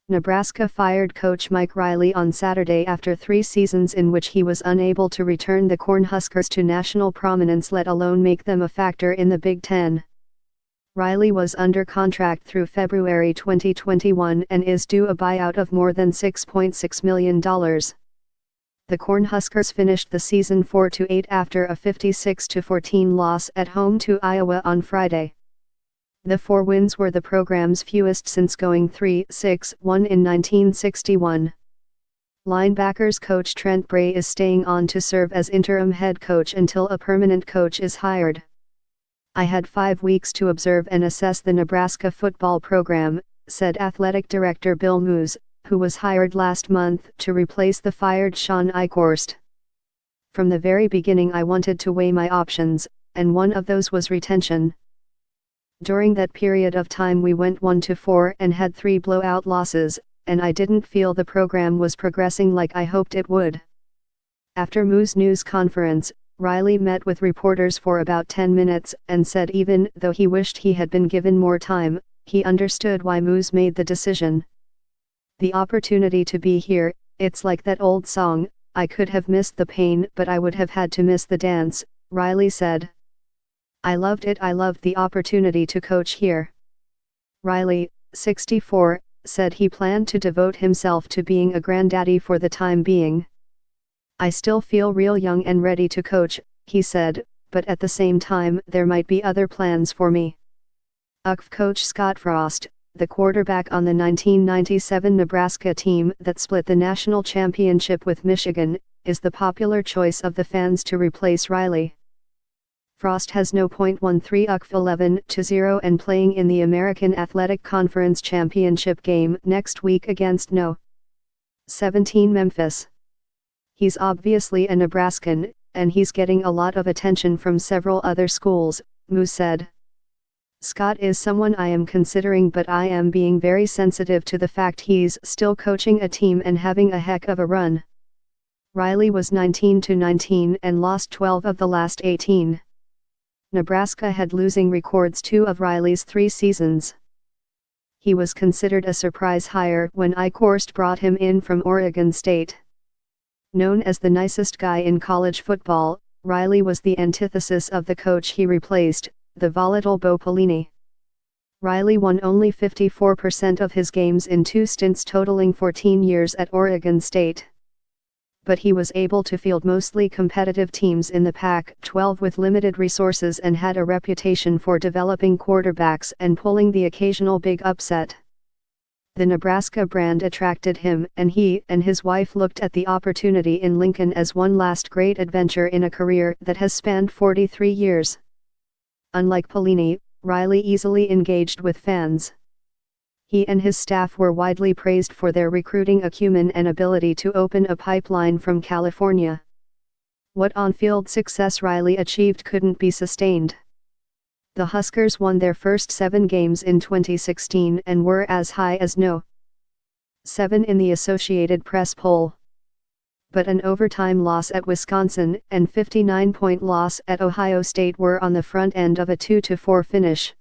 Nebraska fired coach Mike Riley on Saturday after 3 seasons in which he was unable to return the Cornhuskers to national prominence, let alone make them a factor in the Big Ten. Riley was under contract through February 2021 and is due a buyout of more than $6.6 million. The Cornhuskers finished the season 4-8 after a 56-14 loss at home to Iowa on Friday. The 4 wins were the program's fewest since going 3-6-1 in 1961. Linebackers coach Trent Bray is staying on to serve as interim head coach until a permanent coach is hired. "I had 5 weeks to observe and assess the Nebraska football program," said athletic director Bill Moos, who was hired last month to replace the fired Sean Eichhorst. "From the very beginning I wanted to weigh my options, and one of those was retention. During that period of time we went 1-4 and had 3 blowout losses, and I didn't feel the program was progressing like I hoped it would." After Moos' news conference, Riley met with reporters for about 10 minutes and said even though he wished he had been given more time, he understood why Moos made the decision. "The opportunity to be here, it's like that old song, I could have missed the pain but I would have had to miss the dance," Riley said. "I loved it. I loved the opportunity to coach here." Riley, 64, said he planned to devote himself to being a granddaddy for the time being. "I still feel real young and ready to coach," he said, "but at the same time there might be other plans for me." UCF coach Scott Frost, the quarterback on the 1997 Nebraska team that split the national championship with Michigan, is the popular choice of the fans to replace Riley. Frost has no .13 UCF 11-0 and playing in the American Athletic Conference Championship game next week against No. 17 Memphis. "He's obviously a Nebraskan, and he's getting a lot of attention from several other schools," Moos said. "Scott is someone I am considering, but I am being very sensitive to the fact he's still coaching a team and having a heck of a run." Riley was 19-19 and lost 12 of the last 18. Nebraska had losing records 2 of Riley's 3 seasons. He was considered a surprise hire when Eichhorst brought him in from Oregon State. Known as the nicest guy in college football, Riley was the antithesis of the coach he replaced, the volatile Bo Pelini. Riley won only 54% of his games in 2 stints totaling 14 years at Oregon State. But he was able to field mostly competitive teams in the Pac-12 with limited resources and had a reputation for developing quarterbacks and pulling the occasional big upset. The Nebraska brand attracted him, and he and his wife looked at the opportunity in Lincoln as one last great adventure in a career that has spanned 43 years. Unlike Pelini, Riley easily engaged with fans. He and his staff were widely praised for their recruiting acumen and ability to open a pipeline from California. What on-field success Riley achieved couldn't be sustained. The Huskers won their first 7 games in 2016 and were as high as No. 7 in the Associated Press poll. But an overtime loss at Wisconsin and 59-point loss at Ohio State were on the front end of a 2-4 finish.